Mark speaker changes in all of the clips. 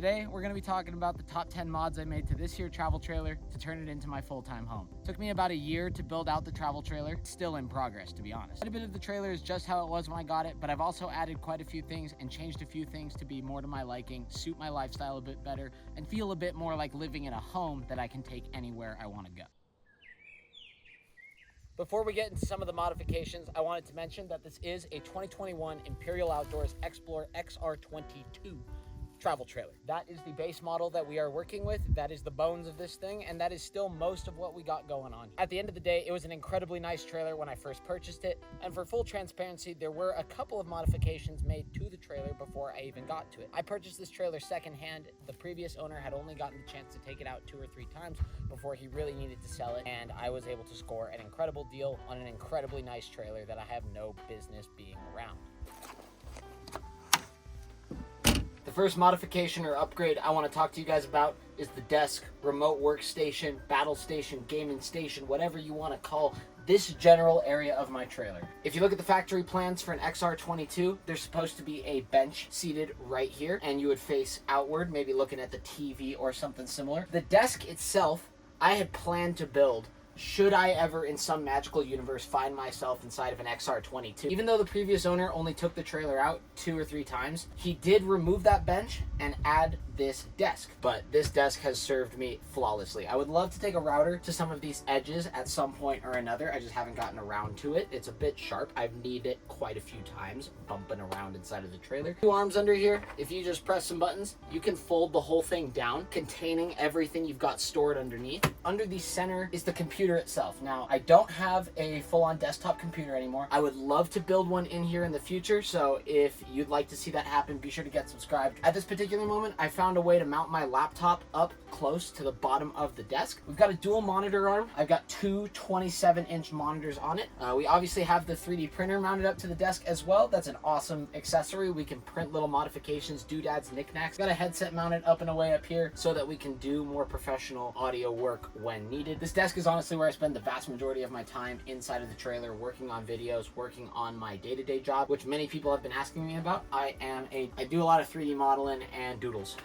Speaker 1: Today, we're gonna be talking about the top 10 mods I made to this here travel trailer to turn it into my full-time home. It took me about a year to build out the travel trailer. It's still in progress, to be honest. Quite a bit of the trailer is just how it was when I got it, but I've also added quite a few things and changed a few things to be more to my liking, suit my lifestyle a bit better, and feel a bit more like living in a home that I can take anywhere I wanna go. Before we get into some of the modifications, I wanted to mention that this is a 2021 Imperial Outdoors XR22 travel trailer. That is the base model that we are working with. That is the bones of this thing, and that is still most of what we got going on. At the end of the day, it was an incredibly nice trailer when I first purchased it, and for full transparency, there were a couple of modifications made to the trailer before I even got to it. I purchased this trailer secondhand. The previous owner had only gotten the chance to take it out 2 or 3 times before he really needed to sell it, and I was able to score an incredible deal on an incredibly nice trailer that I have no business being around. The first modification or upgrade I want to talk to you guys about is the desk, remote workstation, battle station, gaming station, whatever you want to call this general area of my trailer. If you look at the factory plans for an XR22, there's supposed to be a bench seated right here, and you would face outward, maybe looking at the TV or something similar. The desk itself, I had planned to build should I ever in some magical universe find myself inside of an XR22. Even though the previous owner only took the trailer out 2 or 3 times, he did remove that bench and add this desk. But this desk has served me flawlessly. I would love to take a router to some of these edges at some point or another. I just haven't gotten around to it. It's a bit sharp. I've needed it quite a few times bumping around inside of the trailer. 2 arms under here. If you just press some buttons, you can fold the whole thing down, containing everything you've got stored underneath. Under the center is the computer itself. Now, I don't have a full-on desktop computer anymore. I would love to build one in here in the future, so if you'd like to see that happen, be sure to get subscribed. At this particular moment, I found a way to mount my laptop up close to the bottom of the desk. We've got a dual monitor arm. I've got 2 27-inch monitors on it. We obviously have the 3D printer mounted up to the desk as well. That's an awesome accessory. We can print little modifications, doodads, knickknacks. Got a headset mounted up and away up here so that we can do more professional audio work when needed. This desk is honestly where I spend the vast majority of my time inside of the trailer, working on videos, working on my day-to-day job, which many people have been asking me about. I do a lot of 3D modeling and doodles.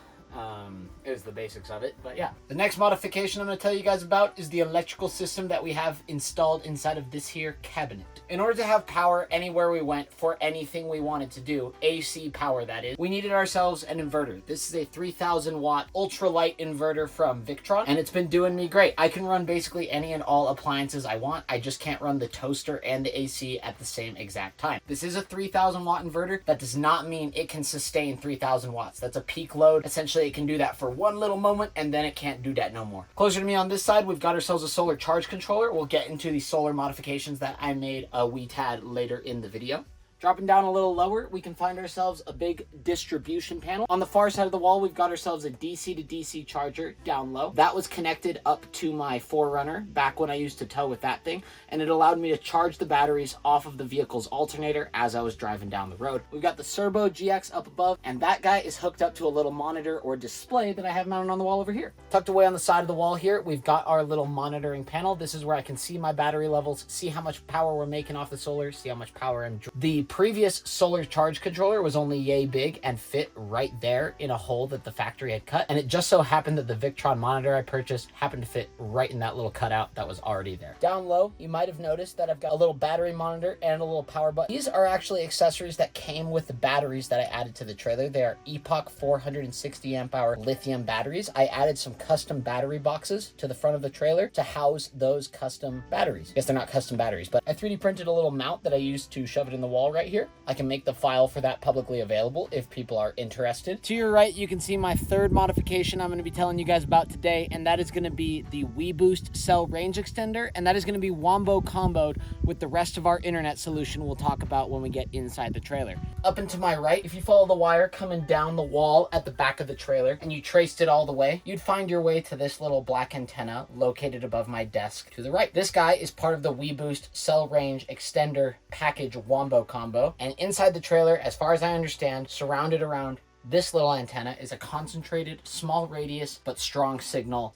Speaker 1: Is the basics of it, but yeah. The next modification I'm going to tell you guys about is the electrical system that we have installed inside of this here cabinet. In order to have power anywhere we went for anything we wanted to do, AC power that is, we needed ourselves an inverter. This is a 3000 watt ultralight inverter from Victron, and it's been doing me great. I can run basically any and all appliances I want. I just can't run the toaster and the AC at the same exact time. This is a 3000 watt inverter. That does not mean it can sustain 3000 watts. That's a peak load. Essentially, it can do that for one little moment and then it can't do that no more. Closer to me on this side, we've got ourselves a solar charge controller. We'll get into the solar modifications that I made a wee tad later in the video. Dropping down a little lower, we can find ourselves a big distribution panel. On the far side of the wall, we've got ourselves a DC to DC charger down low. That was connected up to my 4Runner back when I used to tow with that thing, and it allowed me to charge the batteries off of the vehicle's alternator as I was driving down the road. We've got the Serbo GX up above, and that guy is hooked up to a little monitor or display that I have mounted on the wall over here. Tucked away on the side of the wall here, we've got our little monitoring panel. This is where I can see my battery levels, see how much power we're making off the solar, see how much power I'm the previous solar charge controller was only yay big and fit right there in a hole that the factory had cut, and it just so happened that the Victron monitor I purchased happened to fit right in that little cutout that was already there. Down low, you might have noticed that I've got a little battery monitor and a little power button. These are actually accessories that came with the batteries that I added to the trailer. They are Epoch 460 amp hour lithium batteries. I added some custom battery boxes to the front of the trailer to house those custom batteries. I guess they're not custom batteries, but I 3D printed a little mount that I used to shove it in the wall right here. I can make the file for that publicly available if people are interested. To your right, you can see my third modification I'm going to be telling you guys about today, and that is going to be the WeBoost cell range extender, and that is going to be wombo comboed with the rest of our internet solution we'll talk about when we get inside the trailer. Up and to my right, if you follow the wire coming down the wall at the back of the trailer and you traced it all the way, you'd find your way to this little black antenna located above my desk to the right. This guy is part of the WeBoost cell range extender package wombo combo, and inside the trailer, as far as I understand, surrounded around This little antenna is a concentrated, small radius, but strong signal.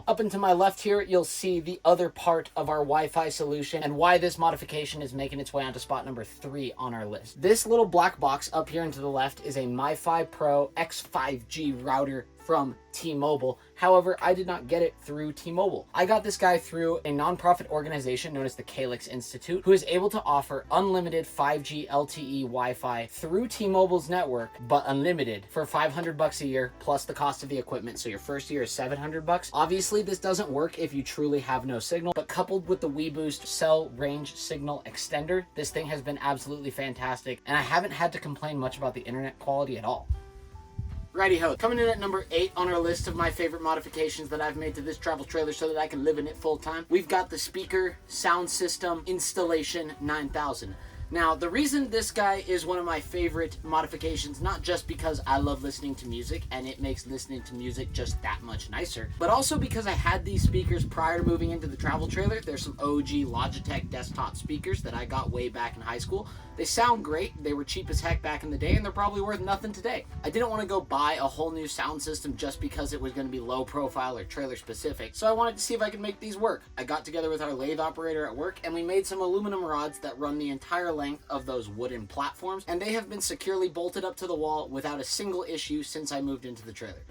Speaker 1: Up and to my left here, you'll see the other part of our Wi-Fi solution and why this modification is making its way onto spot number 3 on our list. This little black box up here and to the left is a MiFi Pro X5G router from T-Mobile. However, I did not get it through T-Mobile. I got this guy through a nonprofit organization known as the Calyx Institute, who is able to offer unlimited 5G LTE Wi-Fi through T-Mobile's network, but unlimited for $500 a year plus the cost of the equipment. So your first year is $700. Obviously, this doesn't work if you truly have no signal, but coupled with the WeBoost cell range signal extender, this thing has been absolutely fantastic, and I haven't had to complain much about the internet quality at all. Righty ho, coming in at number 8 on our list of my favorite modifications that I've made to this travel trailer so that I can live in it full time, we've got the speaker sound system installation 9000. Now, the reason this guy is one of my favorite modifications, not just because I love listening to music and it makes listening to music just that much nicer, but also because I had these speakers prior to moving into the travel trailer. There's some OG Logitech desktop speakers that I got way back in high school. They sound great, they were cheap as heck back in the day, and they're probably worth nothing today. I didn't want to go buy a whole new sound system just because it was going to be low profile or trailer specific, so I wanted to see if I could make these work. I got together with our lathe operator at work, and we made some aluminum rods that run the entire length of those wooden platforms, and they have been securely bolted up to the wall without a single issue since I moved into the trailer.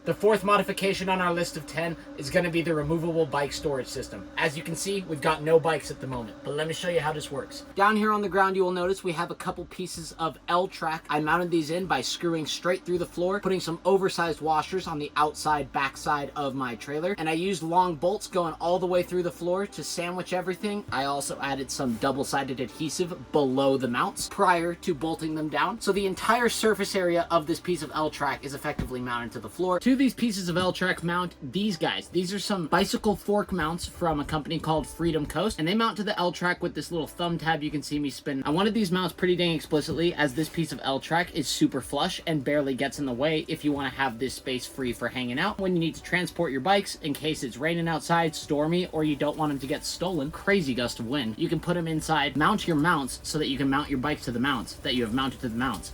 Speaker 1: The fourth modification on our list of 10 is going to be the removable bike storage system. As you can see, we've got no bikes at the moment, but let me show you how this works. Down here on the ground, you will notice we have a couple pieces of L-track. I mounted these in by screwing straight through the floor, putting some oversized washers on the outside backside of my trailer, and I used long bolts going all the way through the floor to sandwich everything. I also added some double-sided adhesive below the mounts prior to bolting them down, so the entire surface area of this piece of L-track is effectively mounted to the floor. These pieces of L-track mount these guys. These are some bicycle fork mounts from a company called Freedom Coast, and they mount to the L-track with this little thumb tab you can see me spin. I wanted these mounts pretty dang explicitly, as this piece of L-track is super flush and barely gets in the way if you want to have this space free for hanging out when you need to transport your bikes in case it's raining outside, stormy, or you don't want them to get stolen. Crazy gust of wind. You can put them inside, mount your mounts so that you can mount your bikes to the mounts that you have mounted to the mounts.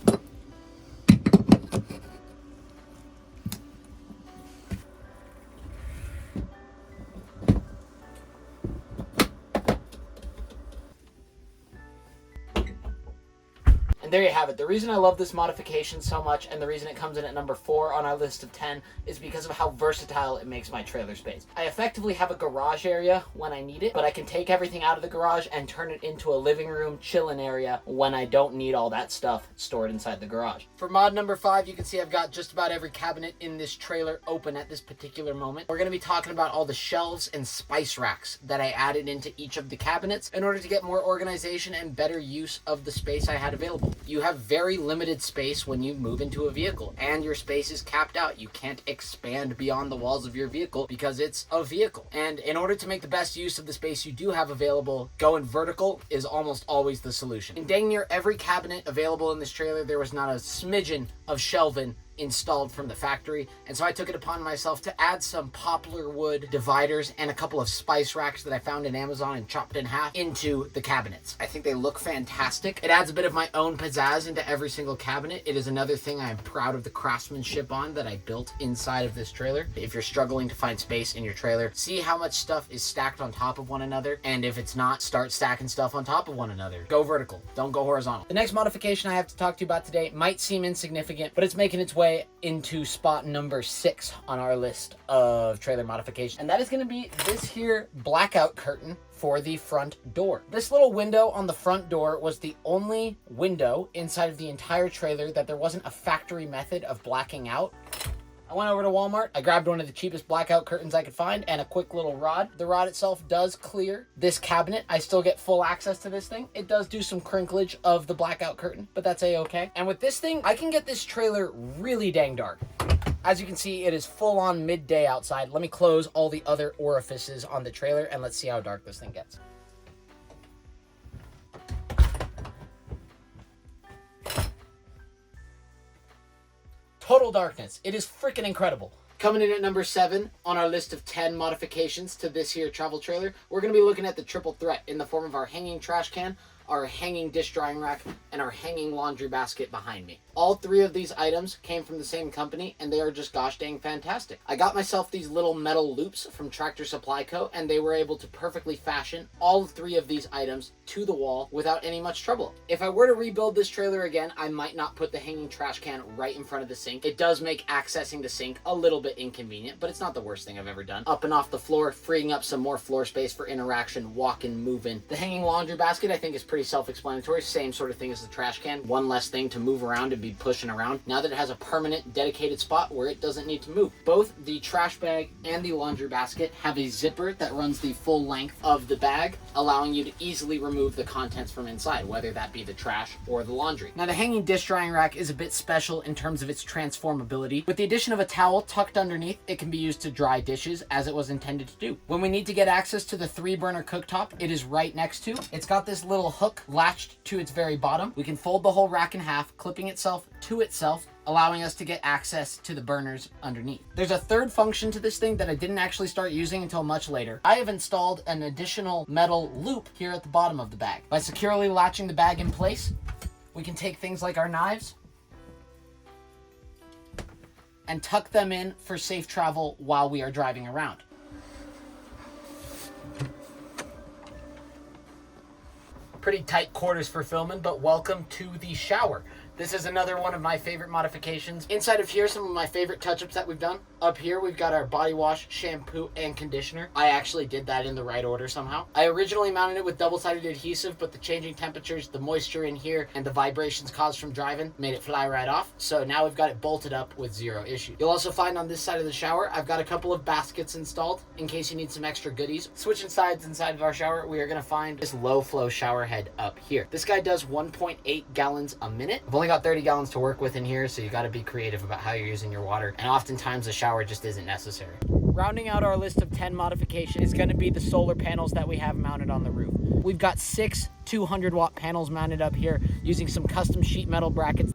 Speaker 1: There you have it. The reason I love this modification so much, and the reason it comes in at number 4 on our list of 10, is because of how versatile it makes my trailer space. I effectively have a garage area when I need it, but I can take everything out of the garage and turn it into a living room, chillin' area when I don't need all that stuff stored inside the garage. For mod number 5, you can see I've got just about every cabinet in this trailer open at this particular moment. We're going to be talking about all the shelves and spice racks that I added into each of the cabinets in order to get more organization and better use of the space I had available. You have very limited space when you move into a vehicle, and your space is capped out. You can't expand beyond the walls of your vehicle because it's a vehicle. And in order to make the best use of the space you do have available, going vertical is almost always the solution. In dang near every cabinet available in this trailer, there was not a smidgen of shelving installed from the factory, and so I took it upon myself to add some poplar wood dividers and a couple of spice racks that I found in Amazon and chopped in half into the cabinets. I think they look fantastic. It adds a bit of my own pizzazz into every single cabinet. It is another thing I'm proud of the craftsmanship on that I built inside of this trailer. If you're struggling to find space in your trailer, see how much stuff is stacked on top of one another, and if it's not, start stacking stuff on top of one another. Go vertical, don't go horizontal. The next modification I have to talk to you about today might seem insignificant, but it's making its way into spot number 6 on our list of trailer modifications, and that is going to be this here blackout curtain for the front door. This little window on the front door was the only window inside of the entire trailer that there wasn't a factory method of blacking out. I went over to Walmart, I grabbed one of the cheapest blackout curtains I could find and a quick little rod. The rod itself does clear this cabinet. I still get full access to this thing. It does do some crinklage of the blackout curtain, but that's a-okay. And with this thing, I can get this trailer really dang dark. As you can see, it is full on midday outside. Let me close all the other orifices on the trailer and let's see how dark this thing gets. Total darkness. It is freaking incredible. Coming in at number 7 on our list of 10 modifications to this here travel trailer, we're going to be looking at the triple threat in the form of our hanging trash can, our hanging dish drying rack, and our hanging laundry basket behind me. All three of these items came from the same company, and they are just gosh dang fantastic. I got myself these little metal loops from Tractor Supply Co., and they were able to perfectly fashion all three of these items to the wall without any much trouble. If I were to rebuild this trailer again, I might not put the hanging trash can right in front of the sink. It does make accessing the sink a little bit inconvenient, but it's not the worst thing I've ever done. Up and off the floor, freeing up some more floor space for interaction, walking, moving. The hanging laundry basket I think is pretty self-explanatory. Same sort of thing as the trash can. One less thing to move around and be pushing around now that it has a permanent dedicated spot where it doesn't need to move. Both the trash bag and the laundry basket have a zipper that runs the full length of the bag, allowing you to easily remove the contents from inside, whether that be the trash or the laundry. Now the hanging dish drying rack is a bit special in terms of its transformability. With the addition of a towel tucked underneath, it can be used to dry dishes as it was intended to do. When we need to get access to the 3-burner cooktop, it is right next to. It's got this little hook latched to its very bottom. We can fold the whole rack in half, clipping itself to itself, allowing us to get access to the burners underneath. There's a third function to this thing that I didn't actually start using until much later. I have installed an additional metal loop here at the bottom of the bag. By securely latching the bag in place, we can take things like our knives and tuck them in for safe travel while we are driving around. Pretty tight quarters for filming, but welcome to the shower. This is another one of my favorite modifications. Inside of here, some of my favorite touch-ups that we've done. Up here, we've got our body wash, shampoo, and conditioner. I actually did that in the right order somehow. I originally mounted it with double-sided adhesive, but the changing temperatures, the moisture in here, and the vibrations caused from driving made it fly right off. So now we've got it bolted up with zero issue. You'll also find on this side of the shower, I've got a couple of baskets installed in case you need some extra goodies. Switching sides inside of our shower, we are gonna find this low-flow shower head up here. This guy does 1.8 gallons a minute. I've only got 30 gallons to work with in here, so you got to be creative about how you're using your water, and oftentimes a shower just isn't necessary. Rounding out our list of 10 modifications is going to be the solar panels that we have mounted on the roof. We've got 6 200-watt panels mounted up here using some custom sheet metal brackets.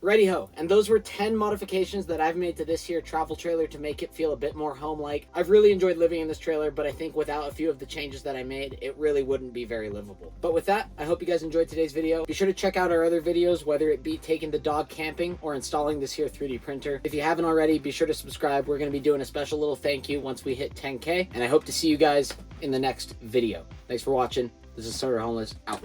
Speaker 1: Righty-ho, and those were 10 modifications that I've made to this here travel trailer to make it feel a bit more home-like. I've really enjoyed living in this trailer, but I think without a few of the changes that I made, it really wouldn't be very livable. But with that, I hope you guys enjoyed today's video. Be sure to check out our other videos, whether it be taking the dog camping or installing this here 3D printer. If you haven't already, be sure to subscribe. We're going to be doing a special little thank you once we hit 10K, and I hope to see you guys in the next video. Thanks for watching. This is Sorta-Homeless, out.